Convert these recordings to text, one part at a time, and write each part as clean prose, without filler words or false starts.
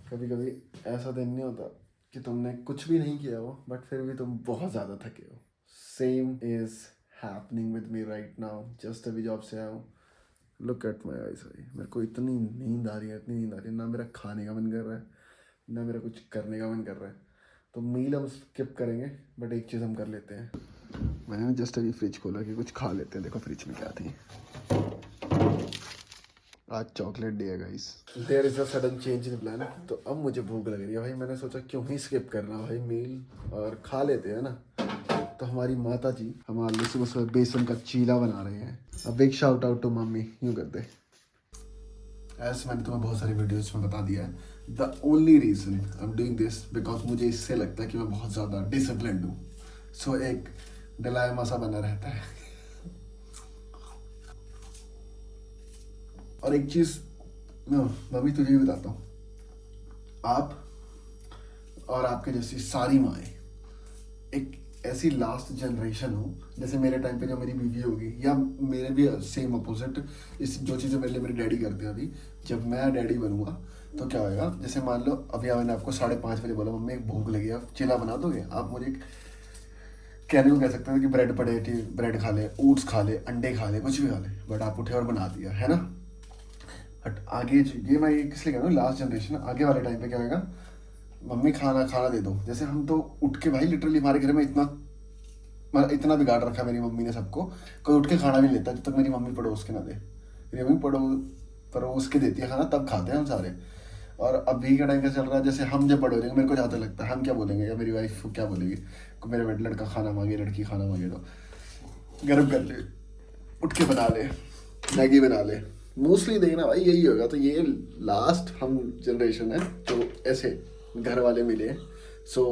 कभी कभी ऐसा दिन नहीं होता कि तुमने कुछ भी नहीं किया हो बट फिर भी तुम बहुत ज़्यादा थके हो। Same is happening with me right now. Just अभी जॉब से आया हूँ। लुक एट माई आईज भाई, मेरे को इतनी नींद आ रही है, इतनी नींद आ रही है, ना मेरा खाने का मन कर रहा है ना मेरा कुछ करने का मन कर रहा है। तो मील हम स्किप करेंगे बट एक चीज़ हम कर लेते हैं। मैंने जस्ट अभी फ्रिज खोला कि कुछ खा लेते हैं। देखो फ्रिज में क्या थी। आज चॉकलेट डे है guys. There is a sudden change in plan. तो अब मुझे भूख लग रही है भाई। मैंने सोचा क्यों ही स्किप करना भाई मील और खा लेते हैं ना। तो हमारी माता जी हमारे लिए सुबह सुबह बेसन का चीला बना रहे हैं। अब big shout out to mummy. यूँ कर दे। एज मैंने तुम्हें बहुत सारी वीडियोस में बता दिया है, the only reason I am doing this because मुझे इससे लगता है कि मैं बहुत ज़्यादा डिसिप्लिन्ड हूँ। सो एक डिलायमा सा बना रहता है। और एक चीज़ मम्मी तुझे भी बताता हूँ, आप और आपके जैसी सारी माएँ एक ऐसी लास्ट जनरेशन हो, जैसे मेरे टाइम पे जब मेरी बीवी होगी या मेरे भी सेम अपोजिट, इस जो चीज़ें मेरे लिए मेरे डैडी करते हैं अभी, जब मैं डैडी बनूंगा तो क्या होएगा। जैसे मान लो अभी मैंने आपको 5:30 बजे बोला मम्मी एक भूख लगी है, चिला बना दोगे। आप मुझे कहने को कह सकते हैं कि ब्रेड पड़े थी, ब्रेड खा ले, ओट्स खा ले, अंडे खा ले, कुछ भी खा ले, बट आप उठे और बना दिया है ना। बट आगे ये मैं किस लिए कह रहा हूँ, लास्ट जनरेशन आगे वाले टाइम पे क्या होगा, मम्मी खाना खाना दे दो। जैसे हम तो उठ के भाई लिटरली हमारे घर में इतना बिगाड़ रखा है मेरी मम्मी ने सबको। कोई उठ के खाना भी नहीं लेता जब तक मेरी मम्मी पड़ोस के ना दे। मेरी मम्मी परोस के देती है खाना, तब खाते हैं हम सारे। और अभी का टाइम क्या चल रहा है, जैसे हम जब बड़े हो जाएंगे मेरे को जहाँ तक लगता है हम क्या बोलेंगे या मेरी वाइफ क्या बोलेगी, मेरा लड़का खाना मांगे, लड़की खाना मांगे तो गर्म कर ले, उठ के बना ले, मैगी बना ले। मोस्टली देखना भाई यही होगा। तो ये लास्ट हम जनरेशन है जो ऐसे घर वाले मिले। So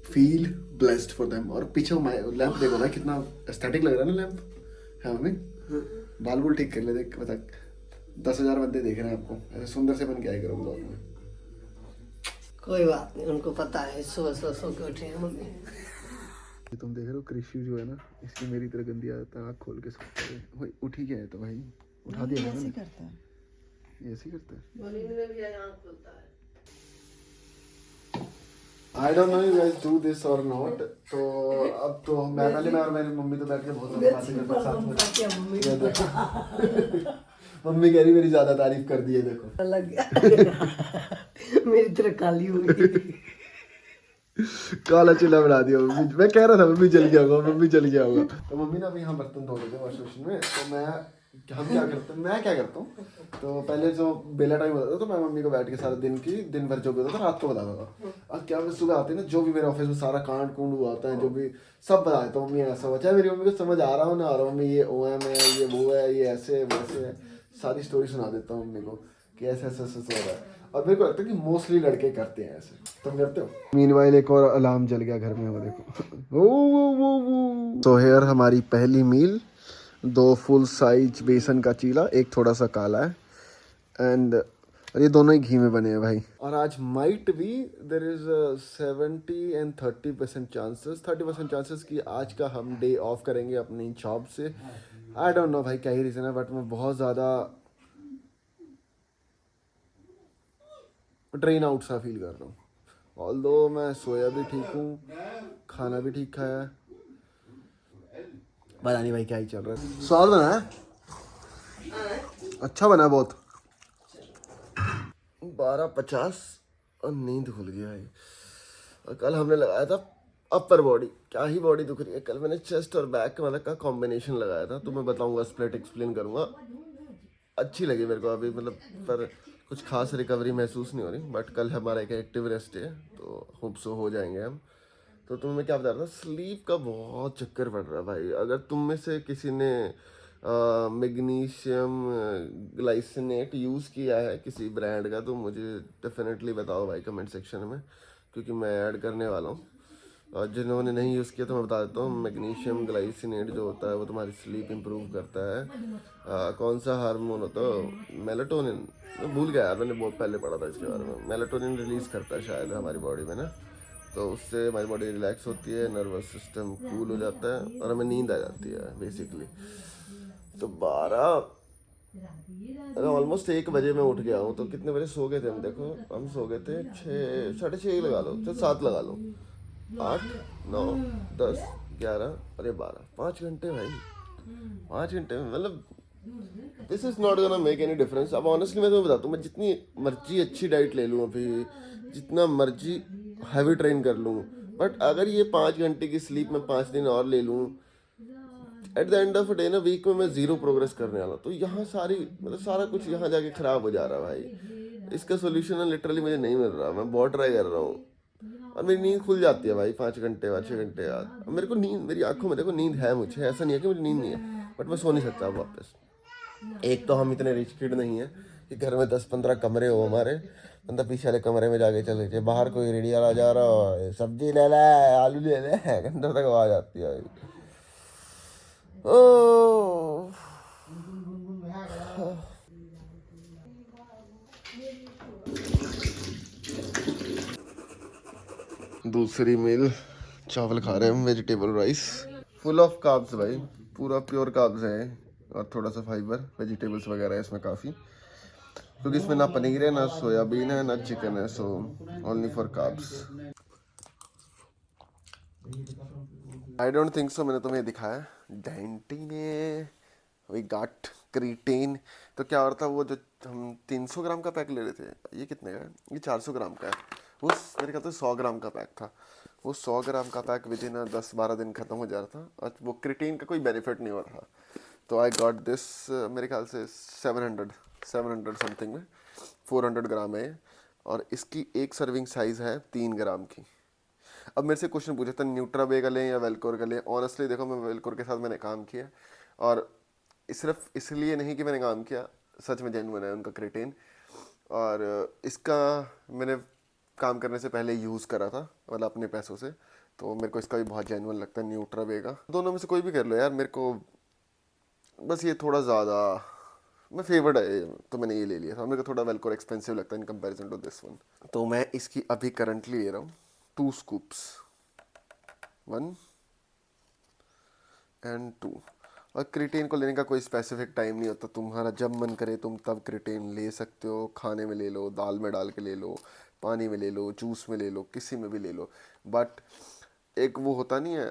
feel blessed for them. और पीछे लैंप देखो ना कितना एस्थेटिक लग रहा है ना लैंप। है मम्मी, बाल बुल ठीक कर ले। देख बता 10,000 बंदे देख रहे हैं आपको, ऐसे सुंदर से बन के आए करो ब्लॉग में। कोई बात नहीं, उनको पता है सुबह सुबह सो के उठे हैं मम्मी। ये तुम देख रहे हो कृषि जो है ना, इसकी मेरी तरह गंदी आदत है, आँख खोल के सोता है। भाई उठ ही गया है तो भाई उठा दिया। ऐसे करता है, ऐसे करता है। में भी आँख खुलता है। I don't know you guys do this or not। तो अब तो मैं और मेरी मम्मी तो बैठ के बहुत बातें करते साथ में। ये देखो मम्मी कह रही मेरी ज्यादा तारीफ कर दी है। देखो लग गया मेरी तरह काली हो गई। काला चिल्ला बना दिया मम्मी। मैं कह रहा था मम्मी जल गया होगा, मम्मी जल गया होगा। तो मम्मी ना अभी यहाँ बर्तन धो रहे थे वॉशिंग मशीन में। तो मैं क्या करता हूँ, तो पहले जो बेला टाइम होता था तो मैं मम्मी को बैठ के सारा दिन भर जो भी होता था रात को बताता था। और क्या मैं सुबह आती ना, जो भी मेरे ऑफिस में सारा कांड कूंड हुआ होता है, जो भी सब बता देता हूँ। मम्मी ऐसा हुआ, चाहे मेरी मम्मी को समझ आ रहा हो ना आ रहा हो, मम्मी ये OM है, ये वो है, ये ऐसे वैसे है, सारी स्टोरी सुना देता हूँ मम्मी को कि ऐसे ऐसे ऐसे हो रहा है। और मेरे को लगता है कि मोस्टली लड़के करते हैं ऐसे। तुम करते हो? मीनवाइल एक और अलार्म जल गया घर में, वो देखो। ओ तो हेयर हमारी पहली मील, 2 फुल साइज बेसन का चीला, एक थोड़ा सा काला है, एंड ये दोनों ही घी में बने हैं भाई। और आज might be there is 70 and 30% chances, 30% chances कि आज का हम डे ऑफ करेंगे अपनी जॉब से। आई डोंट नो भाई क्या ही रीज़न है, बट मैं बहुत ज़्यादा ड्रेन आउट सा फील कर रहा हूँ। ऑल्दो मैं सोया भी ठीक हूँ, खाना भी ठीक खाया है, पता नहीं भाई क्या ही चल रहा है। स्वाद बना है, अच्छा बना है बहुत। 12:50 और नींद खुल गया है। और कल हमने लगाया था अपर बॉडी, क्या ही बॉडी दुख रही है। कल मैंने चेस्ट और बैक वाला का कॉम्बिनेशन लगाया था, तो मैं बताऊंगा, स्प्लिट एक्सप्लेन करूंगा। अच्छी लगी मेरे को अभी, मतलब पर कुछ खास रिकवरी महसूस नहीं हो रही। बट कल हमारा एक एक्टिव रेस्ट है तो होप सो हो जाएंगे हम। तो तुम्हें क्या बता रहा था, स्लीप का बहुत चक्कर पड़ रहा है भाई। अगर तुम में से किसी ने मैग्नीशियम ग्लाइसिनेट यूज़ किया है किसी ब्रांड का, तो मुझे डेफिनेटली बताओ भाई कमेंट सेक्शन में, क्योंकि मैं ऐड करने वाला हूँ। और जिन्होंने नहीं यूज़ किया तो मैं बता देता हूँ, मैग्नीशियम ग्लाइसिनेट जो होता है वो तुम्हारी स्लीप इंप्रूव करता है। कौन सा हार्मोन होता है, मेलाटोनिन, मैं भूल गया यार, मैंने बहुत पहले पढ़ा था इसके बारे में। मेलाटोनिन रिलीज़ करता है शायद हमारी बॉडी में ना, तो उससे हमारी बॉडी रिलैक्स होती है, नर्वस सिस्टम कूल हो जाता है और हमें नींद आ जाती है बेसिकली। तो 12 अरे ऑलमोस्ट 1 बजे मैं उठ गया हूँ, तो कितने बजे सो गए थे हम? देखो हम सो गए थे 6, 6:30 ही लगा लो, चल 7 लगा लो, 8, 9, 10, 11 और ये 12, 5 घंटे भाई, 5 घंटे में मतलब this is not gonna make any difference. अब ऑनेस्टली मैं तुम्हें बताता हूँ, मैं जितनी मर्जी अच्छी डाइट ले लूँ अभी, जितना मर्जी हैवी ट्रेन कर लूँ, बट अगर ये 5 घंटे की स्लीप मैं 5 दिन और ले लूँ, eight the end of day ना वीक में मैं 0 प्रोग्रेस करने वाला। तो यहाँ सारी मतलब सारा कुछ यहाँ जाके खराब हो जा रहा है भाई। इसका सोल्यूशन है लिटरली मुझे नहीं मिल रहा, मैं बहुत ट्राई कर रहा हूँ और मेरी नींद खुल जाती है भाई 5 घंटे 6 घंटे यार। मेरे को नींद, मेरी आंखों में देखो नींद है, मुझे ऐसा नहीं है कि मुझे नींद नहीं है, बट मैं सो नहीं सकता वापस। एक तो हम इतने रिच किड नहीं है कि घर में 10-15 कमरे हो हमारे, बंदा पीछे वाले कमरे में जाके चले जाए, बाहर कोई रेडी वाला जा रहा हो, सब्जी ले ले, आलू ले ले, घंटों तक आवाज आती है भाई। ओह दूसरी मील चावल खा रहे हैं हम, vegetable rice, full of carbs भाई, पूरा प्योर कार्ब्स है और थोड़ा सा फाइबर, वेजिटेबल्स वगैरह है इसमें काफ़ी, क्योंकि इसमें ना पनीर है, ना सोयाबीन है, ना चिकन है, so only for carbs. I don't think so मैंने तुम्हें दिखाया, डेंटी ने वी गॉट क्रीटेन। तो क्या हो रहा था, वो जो हम 300 ग्राम का पैक ले रहे थे, ये कितने का है? ये 400 ग्राम का है, वो मेरे ख्याल से 100 ग्राम का पैक था। वो 100 ग्राम का पैक विद इन 10-12 दिन खत्म हो जा रहा था और वो क्रीटेन का कोई बेनिफिट नहीं हो रहा था। तो आई गॉट दिस मेरे ख्याल से 700 समथिंग में, 400 ग्राम है और इसकी एक सर्विंग साइज़ है 3 ग्राम की। अब मेरे से क्वेश्चन पूछा था न्यूट्राबे का लें या वेलकोर का लें। ऑनेस्टली देखो, मैं वेलकोर के साथ मैंने काम किया और सिर्फ इसलिए नहीं कि मैंने काम किया, सच में जेन्युइन है उनका क्रिटेन, और इसका मैंने काम करने से पहले यूज़ करा था मतलब अपने पैसों से, तो मेरे को इसका भी बहुत जेन्युइन लगता है न्यूट्राबे का। दोनों में से कोई भी कर लो यार, मेरे को बस ये थोड़ा ज़्यादा मैं फेवर्ड है तो मैंने ये ले लिया था। मेरे को थोड़ा वेलकोर एक्सपेंसिव लगता है in comparison to this one, तो मैं इसकी अभी करंटली ले रहा हूँ 2 स्कूप्स, 1 and 2। और क्रिटेन को लेने का कोई स्पेसिफिक टाइम नहीं होता, तुम्हारा जब मन करे तुम तब क्रिटेन ले सकते हो। खाने में ले लो, दाल में डाल के ले लो, पानी में ले लो, जूस में ले लो, किसी में भी ले लो, बट एक वो होता नहीं है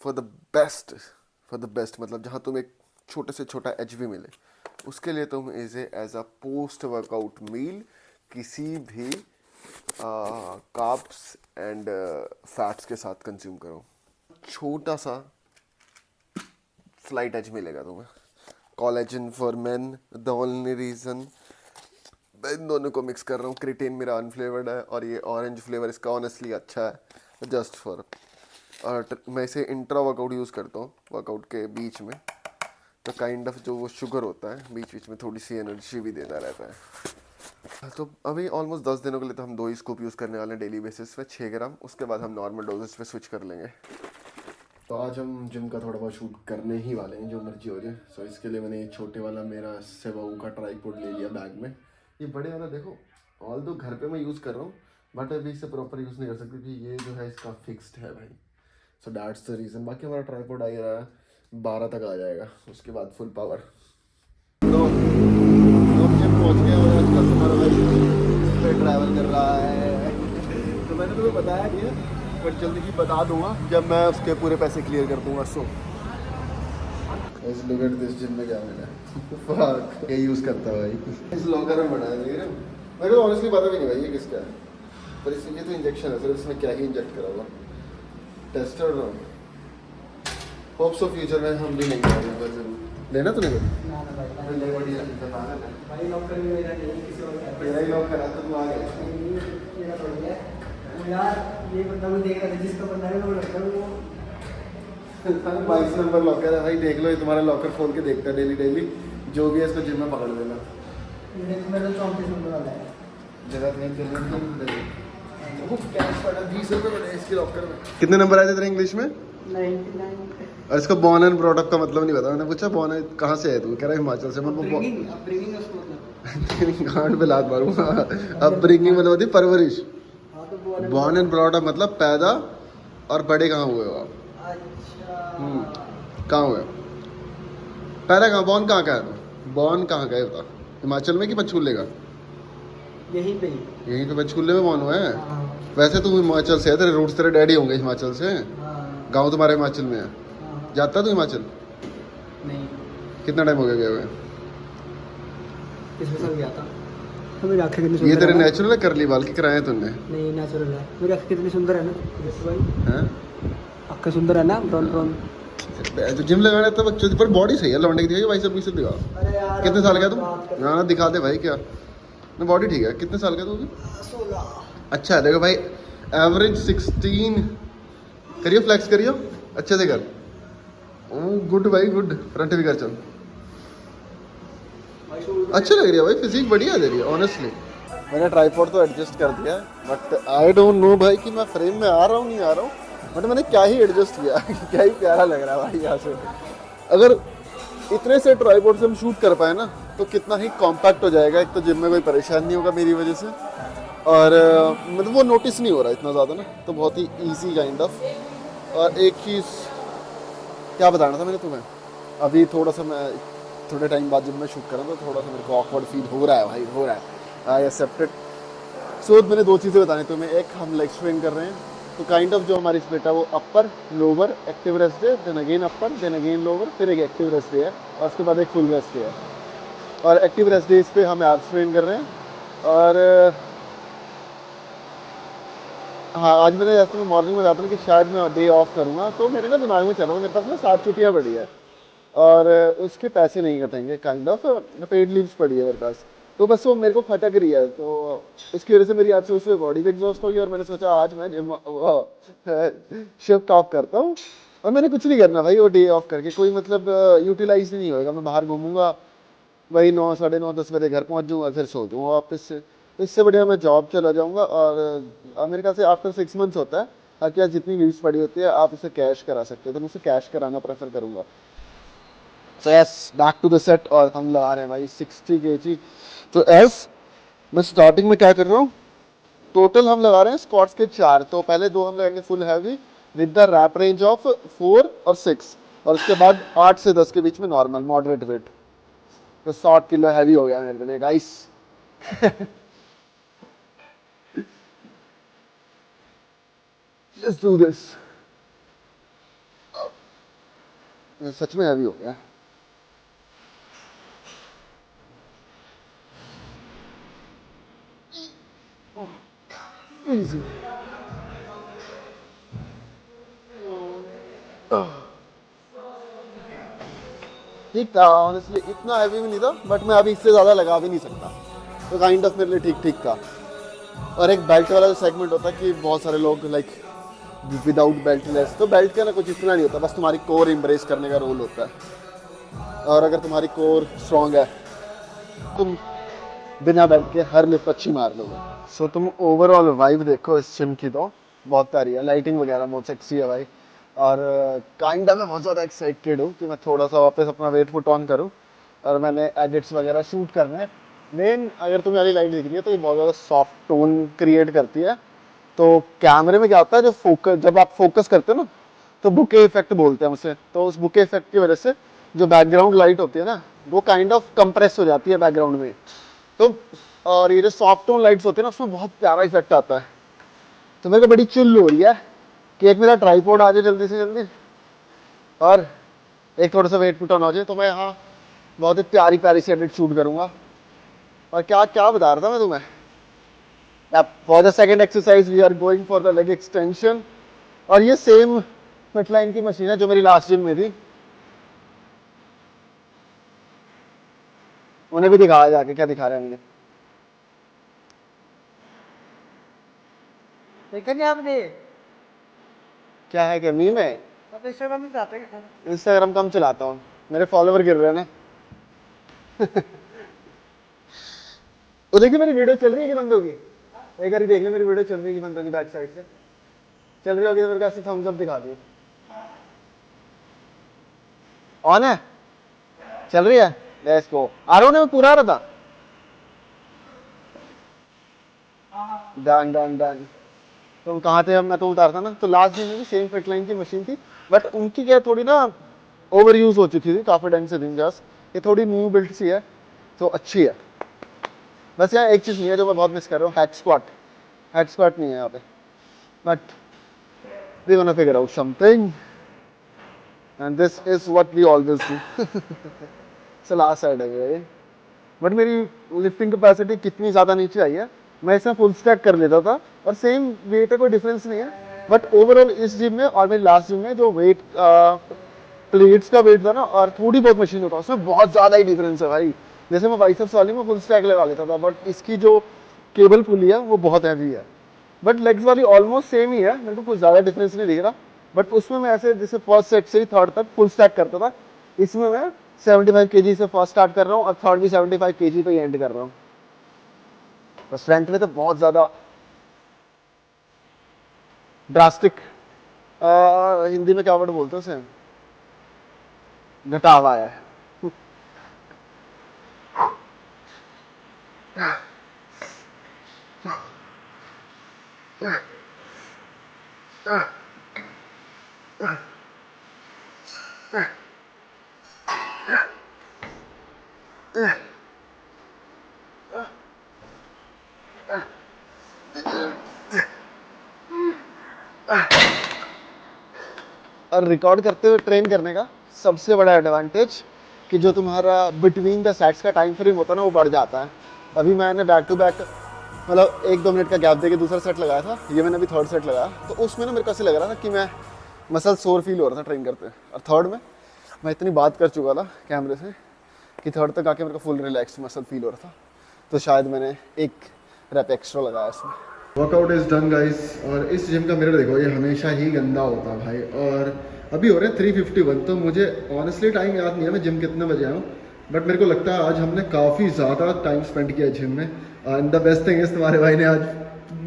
फॉर द बेस्ट मतलब जहाँ तुम एक छोटे से छोटा एच भी मिले, उसके लिए तुम इसे as a post workout meal किसी भी कार्ब्स एंड फैट्स के साथ कंज्यूम करो। छोटा सा स्लाइट एज मिलेगा तुम्हें। Collagen for main, the only reason मैं इन दोनों को मिक्स कर रहा हूँ। क्रिटेन मेरा अनफ्लेवर्ड है और ये ऑरेंज फ्लेवर इसका ऑनेस्टली अच्छा है जस्ट फॉर, और मैं इसे इंट्रा वर्कआउट यूज़ करता हूँ वर्कआउट के बीच में, तो काइंड ऑफ जो वो शुगर होता है बीच बीच में थोड़ी सी एनर्जी भी देता रहता है। तो अभी ऑलमोस्ट 10 दिनों के लिए तो हम 2 ही स्कूप यूज़ करने वाले हैं डेली बेसिस पे, 6 ग्राम। उसके बाद हम नॉर्मल डोजेस पे स्विच कर लेंगे। तो आज हम जिम का थोड़ा बहुत शूट करने ही वाले हैं जो मर्जी हो जाए। सो इसके लिए मैंने छोटे वाला मेरा सेवाऊ का ट्राईपोड ले लिया बैग में। ये बड़े वाला देखो ऑल दो घर पे मैं यूज़ कर रहा हूँ, बट अभी इसे प्रॉपर यूज़ नहीं कर सकती क्योंकि ये जो है इसका फिक्स्ड है भाई। So that's the reason. बाकी हमारा ट्राईपोड आ रहा है 12 तक आ जाएगा, उसके बाद फुल पावर। तो हम जिम पहुँच गए और आजकल तुम्हारा भाई ट्रैवल कर रहा है। तो मैंने तुम्हें बताया कि बट जल्दी ही बता दूंगा जब मैं उसके पूरे पैसे क्लियर कर दूंगा। सो इस लुक एट दिस जिम में क्या मिला फक, ये यूज़ करता है भाई। इस लॉकर में बनाया देख रहे हो, मेरे को ऑनेस्टली पता भी नहीं भाई ये किसका है, पर इसमें ये तो इंजेक्शन है, सिर्फ इसमें क्या ही इंजेक्ट करा हुआ टेस्टर ना। होप्स ऑफ फ्यूचर में हम भी नहीं करेंगे जरूर। लेना तो नहीं भाई लॉकर में मेरा नहीं, किसी और का मेरा ही लॉक करा तो तुम आ गए। मेरा थोड़ी है यार, ये बंदा मैं देख रहा था जिसका बंदा है वो लड़का वो 22 नंबर लॉकर है भाई, देख लो। ये तुम्हारा लॉकर खोल के देखता है डेली जो भी है इसको जिम में पकड़ लेना। मेरा 34 नंबर वाला है। जगह नहीं चलने वो कैश पड़ा 20 रुपये बने इसके लॉकर में। कितने नंबर आए थे तेरे इंग्लिश में? 99। और इसको बॉर्न एंड ब्रॉट अप का मतलब नहीं पता। मैंने पूछा बॉर्न कहाँ से है तू, कह रहा है हिमाचल से। ब्रिंगिंग उसको मतलब गांड पे लात मारूंगा। अब ब्रिंगिंग मतलब होती है परवरिश, हाँ तो बॉर्न एंड ब्रॉट अप मतलब पैदा और बड़े कहाँ हुए हो आप। अच्छा कहाँ हुए पैदा कहाँ, बॉर्न कहाँ का है? बॉर्न कहाँ गए था? हिमाचल में कि पंचकूले का? यहीं पे ही। यहीं पे पंचकूले में बॉर्न हुआ है। हाँ वैसे तू हिमाचल से है, तेरे रूट्स तेरे डैडी होंगे हिमाचल से। हाँ गांव तुम्हारा हिमाचल में है। हाँ। जाता तू हिमाचल? नहीं, कितना टाइम हो गया गए हुए? पिछले साल गया था। तो मेरी आँखें कितनी ये सुंदर तेरे है ना? नेचुरल है करली बाल की कराए तूने? नहीं, नेचुरल है। मेरी आँखें कितनी सुंदर है ना ऋषि भाई, हैं? आँखें सुंदर है ना, ब्राउन ब्राउन। जो जिम लगाना था बच्चों पर बॉडी सही है, लौंडे की दिखाई भाई, सब पीछे दिखा। अरे यार, कितने साल का बात तुम? कर- ना दिखा दे भाई, क्या ना बॉडी ठीक है। कितने साल का तू अभी? 16। अच्छा है, देखो भाई एवरेज 16 करियो, फ्लेक्स करियो अच्छे से कर। ओ गुड भाई गुड, फ्रंट भी कर चल। अच्छा लग रही है भाई, फिजिक बढ़िया दे रही है ऑनेस्टली। मैंने ट्राइपॉड तो एडजस्ट कर दिया है बट आई डोंट नो भाई कि मैं फ्रेम में आ रहा हूँ नहीं आ रहा हूँ, बट मैंने क्या ही एडजस्ट किया क्या ही प्यारा लग रहा है भाई यहाँ से। अगर इतने से ट्राइपॉड से हम शूट कर पाए ना तो कितना ही कॉम्पैक्ट हो जाएगा। एक तो जिम में कोई परेशान नहीं होगा मेरी वजह से, और मतलब वो नोटिस नहीं हो रहा इतना ज़्यादा ना, तो बहुत ही ईजी काइंड ऑफ। और एक चीज़ क्या बताना था मैंने तुम्हें, अभी थोड़ा सा मैं थोड़े टाइम बाद जब मैं शूट कर रहा हूँ तो थोड़ा सा मेरे को ऑकवर्ड फील हो रहा है भाई, हो रहा है। I accepted. सो मैंने दो चीज़ें बतानी तुम्हें, एक हम लेग स्ट्रेन कर रहे हैं तो काइंड ऑफ जो हमारी स्प्लिट है वो upper lower active rest day, then again upper, then again lower, फिर एक एक्टिव रेस्ट डे है और उसके बाद एक फुल रेस्ट डे है। और एक्टिव रेस्ट डेज पे हम एब्स ट्रेन कर रहे हैं। और हाँ, आज मैंने जैसे मैं मॉर्निंग में बताता हूँ कि शायद मैं डे ऑफ करूँगा, तो मेरे ना दिमाग में चल रहा है मेरे पास ना 7 छुट्टियाँ पड़ी है और उसके पैसे नहीं कटेंगे, काइंड ऑफ पेड लीव्स पड़ी है मेरे पास, तो बस वो मेरे को खटक रही है। तो इसकी वजह से मेरी आज से उसमें बॉडी भी एग्जॉस्ट होगी और मैंने सोचा आज मैं जिम शिफ्ट ऑफ करता हूँ। और मैंने कुछ नहीं करना भाई, वो डे ऑफ करके कोई मतलब यूटिलाइज नहीं होगा। मैं बाहर घूमूंगा, वही 9 साढ़े 9 10 बजे घर पहुंच जाऊंगा, फिर सो जाऊंगा वापस से। तो इससे बढ़िया मैं जॉब चला जाऊंगा। और मेरे ख्याल से आफ्टर 6 मंथ्स होता है, आपके पास जितनी लीव्स पड़ी होती है आप इसे कैश करा सकते हो, तो मैं उसे कैश कराना प्रेफर करूंगा। So yes, back to the set. और हम लगा रहे हैं भाई 60 kg। तो एस मैं स्टार्टिंग में क्या कर रहा हूँ, टोटल हम लगा रहे हैं स्क्वाट्स के 4, तो पहले 2 हम लगाएंगे full heavy with the rap range of 4 और 6, और उसके बाद 8 से 10 के बीच में नॉर्मल मॉडरेट वेट। तो 100 किलो हैवी हो गया मेरे लिए गाइस। Let's do this. सच में हैवी हो गया। इजी। ठीक था ऑनेस्टली, इतना हैवी भी नहीं था बट मैं अभी इससे ज़्यादा लगा भी नहीं सकता, तो काइंड ऑफ मेरे लिए ठीक ठीक था। और एक बेल्ट वाला जो सेगमेंट होता है कि बहुत सारे लोग लाइक विदाउट बेल्ट लेस, तो बेल्ट का ना कुछ इतना नहीं होता, बस तुम्हारी कोर एम्ब्रेस करने का रोल होता है। और अगर तुम्हारी कोर स्ट्रांग है तुम बिना बेल्ट के हर लिफ्ट अच्छी मार लोगे। सो तुम ओवरऑल वाइब देखो इस जिम की, तो बहुत प्यारी है, लाइटिंग वगैरह बहुत सेक्सी है भाई। और काइंड ऑफ मैं बहुत ज़्यादा एक्साइटेड हूँ कि मैं थोड़ा सा वापस अपना वेट पुट ऑन करूँ, और मैंने एडिट्स वगैरह शूट करने हैं। मेन अगर तुम्हें वाली लाइट दिख रही है तो ये बहुत ज़्यादा सॉफ्ट टोन क्रिएट करती है। तो कैमरे में क्या होता है, जो फोकस जब आप फोकस करते हो ना तो बुके इफेक्ट बोलते हैं उसे, तो उस बुके इफेक्ट की वजह से जो बैकग्राउंड लाइट होती है ना वो काइंड ऑफ कंप्रेस हो जाती है बैकग्राउंड में। तो और ये जो सॉफ्ट टोन लाइट्स होती है ना उसमें बहुत प्यारा इफेक्ट आता है। तो मेरे को बड़ी चिल हो रही है कि एक मेरा ट्राइपॉड आ जाए जल्दी से जल्दी और एक थोड़ा सा वेट पुट ऑन हो जाए, तो मैं यहाँ बहुत ही प्यारी प्यारी सी एडिट शूट करूँगा। और क्या क्या बता रहा था मैं तुम्हें, for the second exercise we are going for the leg extension. और ये सेम फिटलाइन की मशीन है जो मेरी लास्ट जिम में थी, उन्हें भी दिखाया जाके क्या दिखा रहे हैं मुझे। देखा नहीं आपने? क्या है क्या मीम है? आप इंस्टाग्राम में जाते हैं? इंस्टाग्राम कम चलाता हूँ, मेरे फॉलोवर गिर रहे हैं ना। वो देखिए मेरी वीडियो चल रही है कि बंद होगी, एक बार देख ले मेरी वीडियो चल रही है कि बंद होगी, बैक साइड से चल रही होगी तो मेरे को ऐसे थम्स अप दिखा दिए। ऑन है, चल रही है, लेट्स गो। आ रहा हूँ ना, मैं पूरा आ रहा था। Done done done. तो कहाँ थे हम, मैं तो उतार था ना, तो लास्ट दिन में भी सेम फिटलाइन की मशीन थी बट उनकी क्या थोड़ी ना ओवर यूज हो चुकी थी काफी टाइम से दिन जस्ट, ये थोड़ी न्यू बिल्ड सी है तो अच्छी है। बस यहाँ एक चीज़ नहीं है जो मैं बहुत मिस कर रहा हूँ, हेड स्क्वाट नहीं है यहाँ पे, but we gonna figure out something and this is what we always do. So last side है ये, बट मेरी लिफ्टिंग कैपेसिटी कितनी ज़्यादा नीचे आई है, मैं इसमें फुल स्टैक कर लेता था और सेम वेट है, कोई डिफरेंस नहीं है। बट ओवरऑल इस जिम में और मेरी लास्ट जिम में जो वेट प्लेट्स का वेट था ना और थोड़ी बहुत मशीन होता उसमें बहुत ज़्यादा ही डिफरेंस है भाई। जैसे मैं बाइसेप्स वाली में फुल स्टैक लगा लेता था, बट इसकी जो केबल पुली है वो बहुत हैवी है। बट लेग्स वाली ऑलमोस्ट सेम ही है, मेरे को कुछ ज़्यादा डिफरेंस नहीं दिख रहा। बट उसमें मैं ऐसे जैसे फर्स्ट सेट से ही थर्ड तक फुल स्टैक करता था, इसमें मैं 75 kg से फर्स्ट स्टार्ट कर रहा हूँ और थर्ड भी 75 kg पे एंड कर रहा हूँ। बस स्ट्रेंथ में तो बहुत ज़्यादा ड्रास्टिक, हिंदी में क्या वर्ड बोलते हैं उसे, घटाव आया है। और रिकॉर्ड करते हुए ट्रेन करने का सबसे बड़ा एडवांटेज कि जो तुम्हारा बिटवीन द सेट्स का टाइम फ्रेम होता है ना वो बढ़ जाता है। अभी मैंने बैक टू बैक मतलब 1-2 मिनट का गैप देके दूसरा सेट लगाया था, ये मैंने अभी थर्ड सेट लगाया, तो उसमें ना मेरे को ऐसे लग रहा था कि मैं मसल सोर फील हो रहा था ट्रेन करते। और थर्ड में मैं इतनी बात कर चुका था कैमरे से कि थर्ड तक आके मेरे को फुल रिलैक्स मसल फील हो रहा था, तो शायद मैंने एक रैप एक्स्ट्रा लगाया इसमें। वर्कआउट इज डन गाइस, और इस जिम का मिरर देखो, ये हमेशा ही गंदा होता है भाई। और अभी हो रहे हैं 3:51, तो मुझे ऑनेस्टली टाइम याद नहीं है मैं जिम कितने बजे आया हूँ, बट मेरे को लगता है आज हमने काफ़ी ज़्यादा टाइम स्पेंड किया जिम में। And the best thing is तुम्हारे भाई ने आज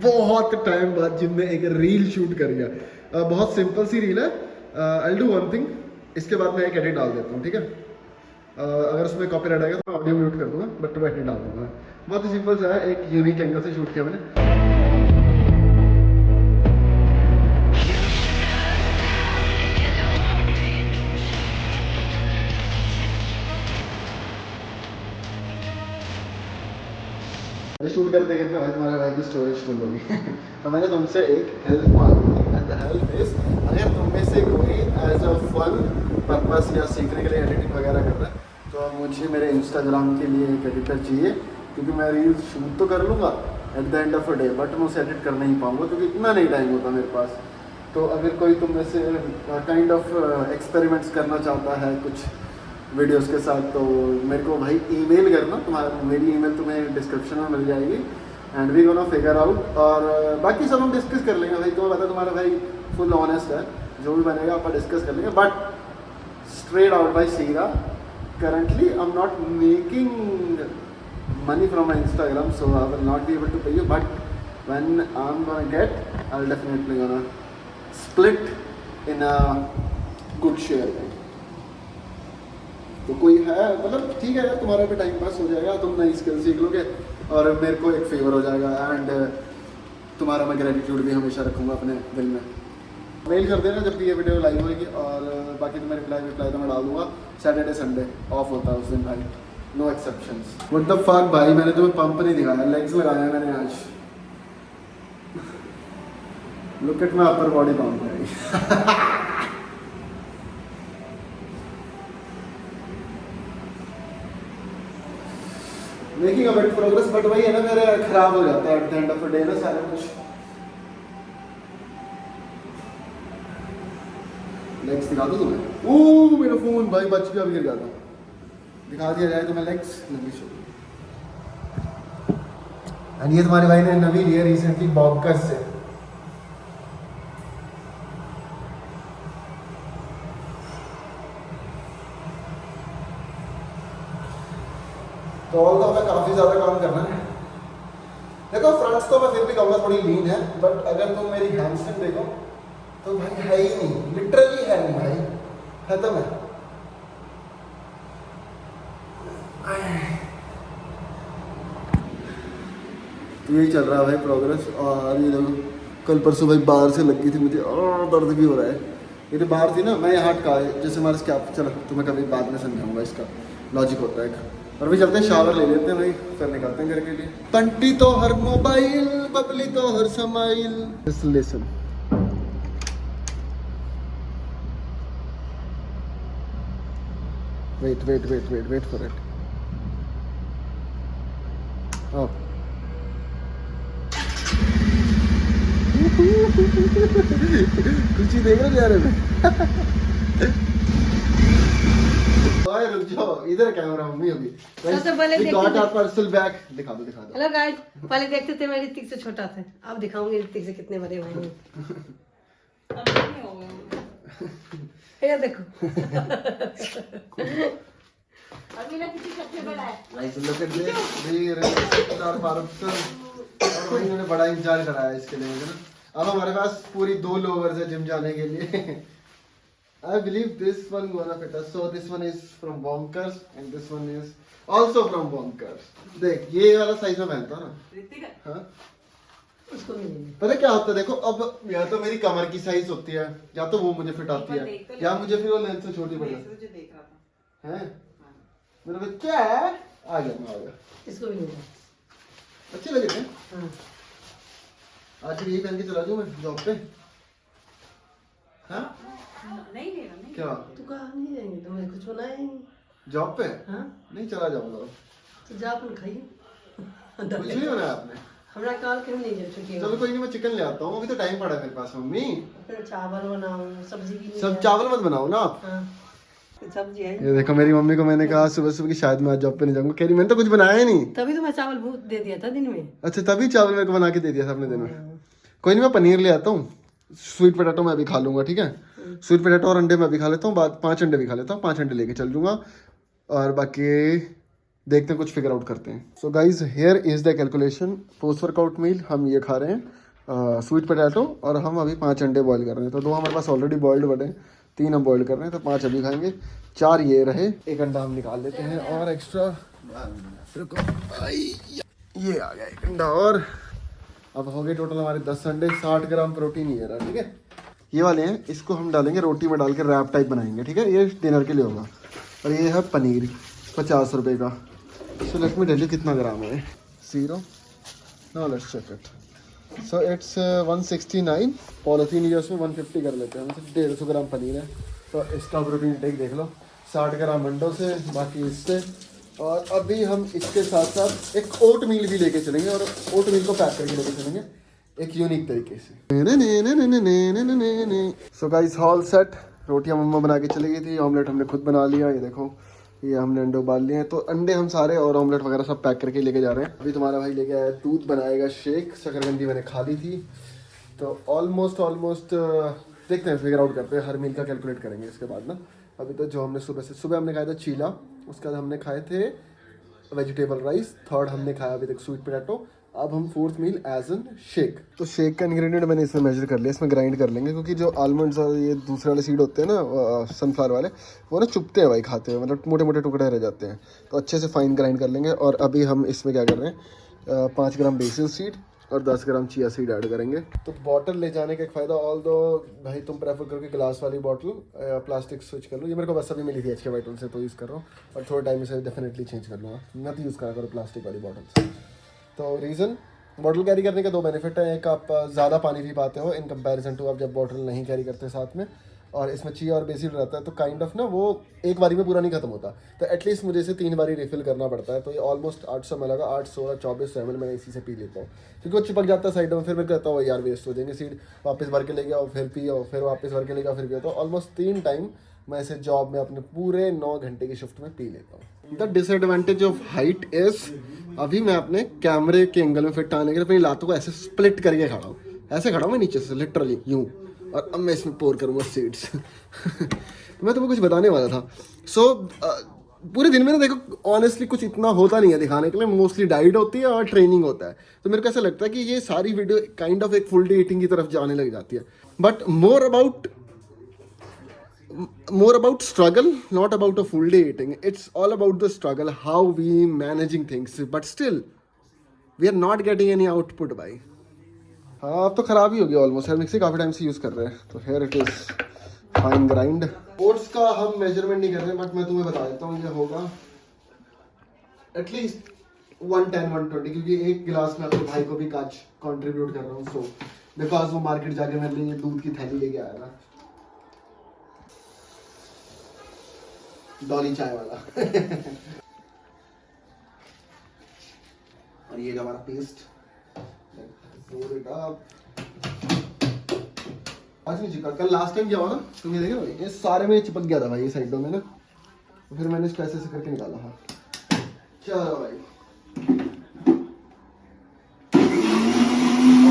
बहुत टाइम बाद जिम में एक रील शूट कर लिया। बहुत सिंपल सी रील है। आई डू वन थिंग, इसके बाद मैं एक एडिट डाल देता हूँ, ठीक है। अगर उसमें कॉपीराइट आएगा तो मैं ऑडियो म्यूट कर दूंगा, बट मैं एडिट डाल दूंगा। बहुत ही सिंपल सा है, एक यूनिक एंगल से शूट किया मैंने। शूट करते करते भाई तुम्हारे भाई की स्टोरेज फुल होगी। तो मैंने तुमसे एक हेल्प मांगी, एंड द हेल्प इज, अगर तुम में से कोई एज अ फन पर्पस या सीखने के लिए एडिटिंग वगैरह कर रहा है, तो मुझे मेरे इंस्टाग्राम के लिए एक एडिटर चाहिए, क्योंकि मैं रील्स शूट तो कर लूँगा eight the end of a day, but मैं उसे एडिट कर नहीं पाऊँगा क्योंकि इतना नहीं टाइम होता मेरे पास। तो अगर कोई तुम में से काइंड ऑफ एक्सपेरिमेंट्स करना चाहता है कुछ वीडियोस के साथ, तो मेरे को भाई ईमेल करना, तुम्हारा मेरी ईमेल तुम्हें डिस्क्रिप्शन में मिल जाएगी, and we gonna figure out. और बाकी सब हम डिस्कस कर लेंगे भाई, तुम्हें पता तुम्हारा भाई फुल ऑनेस्ट है, जो भी बनेगा आप डिस्कस कर लेंगे। बट स्ट्रेट आउट भाई सीधा, currently I am not making money from my Instagram, so I will not be able to pay you, but when I'm gonna get, I'll definitely gonna split in a good share। तो कोई है मतलब ठीक है यार, तुम्हारा भी time pass हो जाएगा, तुम नई स्किल सीख लोगे और मेरे को एक फेवर हो जाएगा, एंड तुम्हारा मैं ग्रेटिट्यूड भी हमेशा रखूँगा अपने दिल में। मेल कर देना जब भी ये वीडियो लाइव होगी, और बाकी तो मैं रिप्लाई तो मैं डाल दूँगा। सैटरडे संडे ऑफ होता है उस दिन भाई, no exceptions. What the fuck भाई, मैंने तुम्हें पंप नहीं दिखाया, लेग्स लगाया मैंने आज। Look at my upper body pump भाई। Making a bit progress, but वही है ना, मेरा खराब हो जाता है at the end of the day ना सारा कुछ। लेग्स दिखा दो तुम्हें। ओह मेरा फोन भाई बच गया, गिर गया था। दिखा दिया जाए तो मैं लेग्स लगी शो। एंड ये तुम्हारे भाई ने नवी लिया रिसेंटली बॉबकस से। तो ऑल हमें काफ़ी ज़्यादा काम करना है। देखो फ्रंट्स तो मैं फिर भी कहूँगा थोड़ी लीन है, बट अगर तुम मेरी हैमस्ट्रिंग देखो तो भाई है ही नहीं, लिटरली है नहीं भाई, खत्म है। तो यही चल रहा है भाई प्रोग्रेस। और ये देखो कल परसों भाई बाहर से लगी थी मुझे, और दर्द भी हो रहा है। ये जो बाहर थी ना, मैं यहाँ अटका, जैसे हमारे स्कैप, चलो तुम्हें कभी बाद में समझाऊंगा इसका। लॉजिक होता है एक। और भी चलते हैं, शावर ले लेते हैं भाई, फिर निकलते हैं घर के लिए। तंटी तो हर मोबाइल, बबली तो हर smile. Just listen. Wait for it. Oh. कुछ ही देख रहे यार में। रुक जाओ, इधर कैमरा मम्मी अभी। सबसे पहले We got देखते our parcel back। दिखा दो। हेलो गाइस, पहले देखते थे मैं ऋतिक से छोटा था, अब दिखाऊंगी ऋतिक से कितने बड़े हुए हैं। ये देखो। अभी ना किसी सबसे बड़ा है। Guys, look at this. our parcel। और भाई इन्होंने बड़ा इंतजार कराया इसके लिए ना। अब हमारे पास पूरी 2 लोवर्स है जिम जाने के लिए। I believe this one gonna fit us. So this one is from Bonkers and this one is also from Bonkers. देख ये वाला साइज में पहनता हूँ ना। हाँ। उसको भी नहीं। पता क्या होता है, देखो अब या तो मेरी कमर की साइज होती है, या तो वो मुझे फिट आती है, या मुझे फिर वो लेंथ से छोटी पड़ जाती है। मेरा बच्चा है, आ गया। इसको भी नहीं। अच्छे लगे थे। हाँ। आज यही पहन के चला जाऊँ मैं जॉब पे। हाँ? नहीं लेना नहीं। क्या? तू कहाँ नहीं जाएंगे, तुम्हें कुछ बनाया ही नहीं। जॉब पे? हाँ? नहीं चला जाऊंगा। तो जा अपन खाइए। कुछ नहीं बनाया आपने? हमरा काल क्यों नहीं जा चुकी है? चलो कोई नहीं, मैं चिकन ले आता हूँ, अभी तो टाइम पड़ा है मेरे पास मम्मी। फिर चावल बनाऊं, सब्जी भी नहीं सब है। चावल मत बनाओ ना आप। हाँ। सब्जी है। ये देखो मेरी मम्मी को मैंने कहा सुबह सुबह की शायद मैं आज जॉब पे नहीं जाऊंगा, कह रही मैंने तो कुछ बनाया ही नहीं। तभी तो मैं चावल बहुत दे दिया था दिन में। अच्छा तभी चावल मेरे को बना के दे दिया था अपने दिन में। कोई नहीं, मैं पनीर ले आता हूँ, स्वीट पोटैटो मैं भी खा लूंगा, ठीक है। स्वीट पोटैटो और अंडे मैं भी खा लेता हूँ, बाद 5 अंडे भी खा लेता हूँ, 5 अंडे लेके चल दूंगा। और बाकी देखते हैं, कुछ फिगर आउट करते हैं। So guys here is the calculation. Post workout meal हम ये खा रहे हैं, स्वीट पोटैटो, और हम अभी 5 अंडे बॉईल कर रहे हैं। तो 2 हमारे पास ऑलरेडी बॉइल्ड बने, 3 हम बॉईल कर रहे हैं, तो 5 अभी खाएंगे, 4 ये रहे, 1 अंडा हम निकाल लेते हैं और एक्स्ट्रा। ये आ गया 1 अंडा, और अब हो गए टोटल हमारे 10 अंडे, 60 ग्राम प्रोटीन ही है रहा, ठीक है। ये वाले हैं, इसको हम डालेंगे रोटी में डाल के रैप टाइप बनाएंगे, ठीक है। ये डिनर के लिए होगा। और ये है पनीर 50 रुपये का। So let me tell you कितना ग्राम है। 0 no let's check it. So it's 169 polythene, ये उसमें 150 कर लेते हैं, मतलब 150 ग्राम पनीर है। तो इसका प्रोटीन टेक देख लो, 60 ग्राम अंडों से, बाकी इससे। और अभी हम इसके साथ साथ एक ओट मील भी लेके चलेंगे, और ओट मील को पैक करके लेके चलेंगे एक यूनिक तरीके से। So guys all set. रोटियां मम्मा बना के चली गई थी, ऑमलेट हमने खुद बना लिया। ये देखो, ये हमने अंडे उबाल लिए हैं, तो अंडे हम सारे और ऑमलेट वगैरह सब पैक करके लेके जा रहे हैं। अभी तुम्हारा भाई लेके आया दूध, बनाएगा शेक, शकरकंदी मैंने खा ली थी। तो ऑलमोस्ट देखते हैं, फिगर आउट करते हैं, हर मील का कैलकुलेट करेंगे इसके बाद ना। अभी तो जो हमने सुबह हमने खाया था चीला, उसके बाद हमने खाए थे वेजिटेबल राइस, 3rd हमने खाया अभी तक स्वीट पोटैटो। अब हम 4th meal as an shake. तो शेक का इंग्रेडिएंट मैंने इसमें मेजर कर लिया, इसमें ग्राइंड कर लेंगे, क्योंकि जो आलमंड्स और ये दूसरे वाले सीड होते हैं ना, सनफ्लावर वाले, वो ना चुभते हैं भाई खाते हुए, मतलब मोटे मोटे टुकड़े रह जाते हैं। तो अच्छे से फाइन ग्राइंड कर लेंगे। और अभी हम इसमें क्या कर रहे हैं, 5 ग्राम बेसिल सीड और 10 ग्राम चिया सीड ऐड करेंगे। तो बॉटल ले जाने का एक फ़ायदा, ऑल दो भाई तुम प्रेफर करोगे ग्लास वाली बॉटल, प्लास्टिक स्विच कर लो। ये मेरे को बस अभी मिली थी HK वाइटल से, तो यूज़ कर रहा हूँ, और थोड़े टाइम से डेफिनेटली चेंज कर लूँगा। मत यूज़ करा करो प्लास्टिक वाली बॉटल। तो रीज़न, बॉटल कैरी करने के 2 बेनिफिट हैं। एक, आप ज़्यादा पानी पी पाते हो इन कंपैरिजन टू आप जब बॉटल नहीं कैरी करते साथ में। और इसमें चिया और बेसिल रहता है, तो काइंड ऑफ ना वो एक बारी में पूरा नहीं खत्म होता, तो एटलीस्ट मुझे इसे 3 बारी रिफिल करना पड़ता है। तो ये ऑलमोस्ट 800 में लगा, 8, 16, 24 ml मैं इसी से पी लेता हूँ, क्योंकि वो चिपक जाता है साइड में। फिर मैं कहता हूँ यार वेस्ट हो जाएंगे सीड, वापस भर के ले गया, फिर पियो, फिर वापस भर के ले गया, फिर पियो। तो ऑलमोस्ट 3 टाइम मैं इसे जॉब में अपने पूरे 9 घंटे की शिफ्ट में पी लेता हूँ। The disadvantage of height is, अभी मैं अपने कैमरे के एंगल में फिट आने के लिए अपनी लातों को ऐसे स्प्लिट करके खड़ा हूँ, ऐसे खड़ा हूँ मैं नीचे से लिटरली यूँ। और अब मैं इसमें पोर करूँगा सीड्स। मैं तुम्हें कुछ बताने वाला था। सो पूरे दिन में ना देखो ऑनेस्टली कुछ इतना होता नहीं है दिखाने के लिए, मोस्टली डाइट होती है और ट्रेनिंग होता है। तो मेरे को ऐसा लगता है कि ये सारी वीडियो काइंड ऑफ एक फुल डे ईटिंग की तरफ जाने लग जाती है, but more about struggle, not about a full day eating. It's all about the struggle, how we managing things, but still we are not getting any output by. हाँ अब तो खराब ही हो गया ऑलमोस्ट यार, मिक्सी काफ़ी टाइम से use कर रहे हैं। तो here it is fine grind. Oats का हम मेजरमेंट नहीं कर रहे, बट मैं तुम्हें बता देता हूँ, ये होगा एटलीस्ट 110-120, क्योंकि एक गिलास में अपने भाई को भी काज कंट्रीब्यूट कर रहा हूँ. सो बिकॉज वो मार्केट जाके मेरे लिए दूध की थैली लेके आया था, डॉली चाय वाला. और ये जो हमारा पेस्ट आज नहीं चिपका. कल लास्ट टाइम क्या हुआ ना, तुम ये देखो ये सारे में चिपक गया था भाई, ये साइडों में ना. तो फिर मैंने इसको ऐसे ऐसे करके निकाला. हाँ चलो भाई,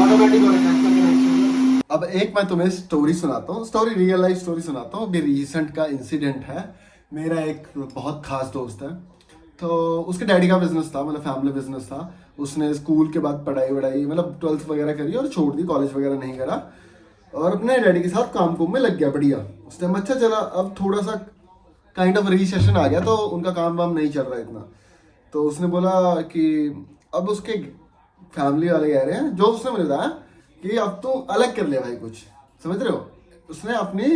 ऑटोमेटिक हो रहा है. अब एक मैं तुम्हें स्टोरी सुनाता हूँ, स्टोरी रियल लाइफ स्टोरी सुनाता हूँ. अभी रिसेंट का इंसिडेंट है. मेरा एक बहुत खास दोस्त है, तो उसके डैडी का बिजनेस था, मतलब फैमिली बिजनेस था. उसने स्कूल के बाद पढ़ाई वढ़ाई मतलब 12th वगैरह करी और छोड़ दी, कॉलेज वगैरह नहीं करा, और अपने डैडी के साथ काम कुम में लग गया. बढ़िया उस टाइम अच्छा चला. अब थोड़ा सा काइंड ऑफ रिसेशन आ गया, तो उनका काम वाम नहीं चल रहा इतना. तो उसने बोला कि अब उसके फैमिली वाले कह रहे हैं, जो उसने मुझे बताया कि अब तो अलग कर ले भाई कुछ, समझ रहे हो. उसने अपनी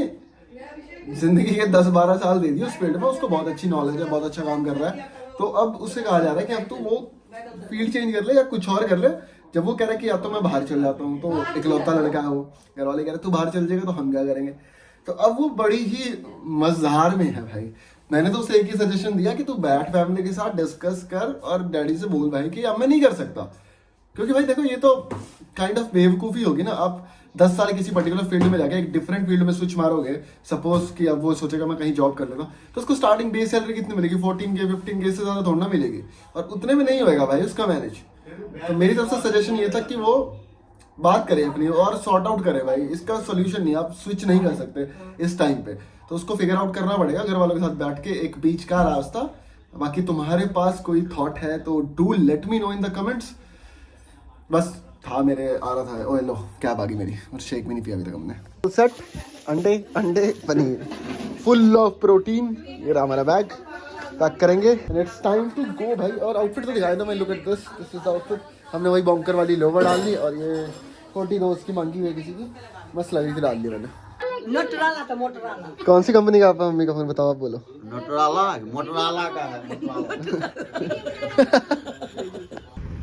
जिंदगी के 10-12 साल दे दिए उस फील्ड में, उसको बहुत अच्छी नॉलेज है, बहुत अच्छा काम कर रहा है. तो अब उससे कहा जा रहा है कि अब तो वो फील्ड चेंज कर ले या कुछ और कर ले. जब वो कह रहा है कि या तो मैं बाहर चल जाता हूँ, तो इकलौता लड़का है वो, घर वाले कह रहे तू बाहर चल जाएगा तो हम क्या करेंगे. तो अब वो बड़ी ही मजेदार में है भाई. मैंने तो उसे एक ही सजेशन दिया कि तू बैठ फैमिली के साथ डिस्कस कर और डैडी से बोल भाई कि अब मैं नहीं कर सकता. क्योंकि भाई देखो ये तो काइंड ऑफ बेवकूफ़ी होगी ना. आप 10 साल किसी पर्टिकुलर फील्ड में जाके एक डिफरेंट फील्ड में स्विच मारोगे, सपोज कि अब वो सोचेगा मैं कहीं जॉब कर लेता हूँ, तो उसको स्टार्टिंग बेस सैलरी कितनी मिलेगी? 14K 15K से ज़्यादा थोड़ा ना मिलेगी, और उतने में नहीं होएगा भाई उसका मैनेज. तो मेरी तरफ से सजेशन ये था कि वो बात करे अपनी और सॉर्ट आउट करे भाई. इसका सोल्यूशन नहीं, आप स्विच नहीं कर सकते इस टाइम पे. तो उसको फिगर आउट करना पड़ेगा घर वालों के साथ बैठ के, एक बीच का रास्ता. बाकी तुम्हारे पास कोई थॉट है तो do let me know in the comments. बस था मेरे आ रहा था. ओए लो कैब आ गई मेरी, और शेक भी नहीं पिया अभी तक हमने. सेट अंडे पनीर फुल ऑफ प्रोटीन. ये रहा हमारा बैग, पैक करेंगे. इट्स टाइम टू गो भाई. और आउटफिट तो दिखाया था मैं. Look at this, this is the outfit. हमने वही बॉन्कर वाली लोवर डाल दी, और ये 40 दोस्त की मांगी हुई किसी की, मस्त लग रही थी, डाल दी मैंने. मोटराला तो मोटराला. कौन सी कंपनी का आपका मम्मी का फोन बताओ, आप बोलो. मोटराला का है.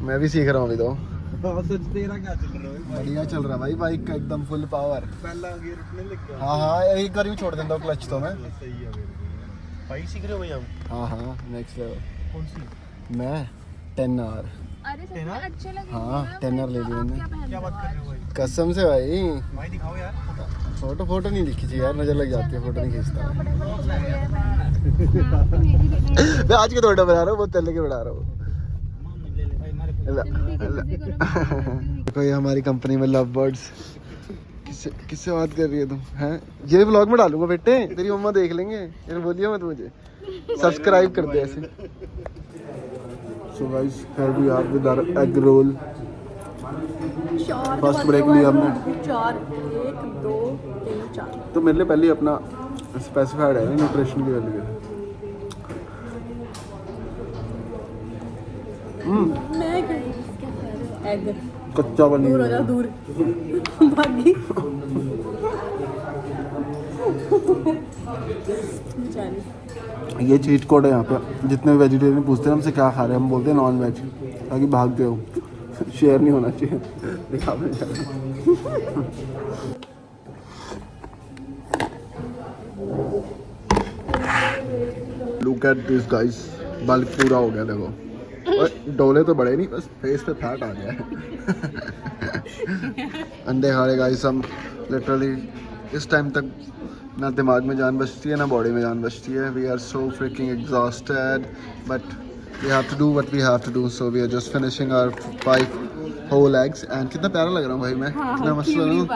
मैं भी सीख रहा हूँ अभी तो. सच तेरा क्या चल रहा है? बढ़िया चल रहा है भाई, बाइक का एकदम फुल पावर. पहला गियर उठने लग गया. हाँ एक बार भी छोड़ देता हूँ क्लच तो मैं. सही है मेरे को. बाइक सीख रहे हो भाई आप? हाँ नेक्स्ट लेवल. कौन सी? मैं 10R. अरे सच में अच्छे लगे. हाँ 10R ले ली मैंने. क्या बात कर रहे हो भाई? कसम से भाई. भाई दिखाओ यार. फोटो नहीं लिखी थी यार, नजर लग जाती है, फोटो नहीं खींचता. मैं आज के फोटो बना रहा हूँ, बहुत पहले के बना रहा हूँ. देखो ये हमारी कंपनी में लव बर्ड्स. किससे बात कर रही है तुम? हैं ये व्लॉग में डालूंगा बेटे, तेरी मम्मा देख लेंगे. यार बोलिए मत मुझे. सब्सक्राइब कर दे ऐसे. So guys here we are with our egg roll. First break लिया हमने. 4 1 2 3 4. तो मेरे लिए पहले ही अपना स्पेसिफाइड है न्यूट्रिशन की वैल्यू. एग कच्चा दूर हो जा, पनीर. दूर भागी. ये चीट कोड है यहाँ पे. जितने भी वेजिटेरियन पूछते हैं हमसे क्या खा रहे हैं, हम बोलते हैं नॉन वेज, ताकि भागते हो. शेयर नहीं होना चाहिए. दिखा look at this guys. Bulk पूरा हो गया देखो. और डोले तो बड़े नहीं, बस फेस पे फैट आ गया है. अंडे खा रहे गाइस हम. लिटरली इस टाइम तक ना दिमाग में जान बचती है ना बॉडी में जान बचती है. We are so freaking exhausted, but we have to do what we have to do. So we are just finishing our 5 whole eggs. And कितना प्यारा लग रहा हूँ भाई मैं, कितना मस्त लग रहा हूँ.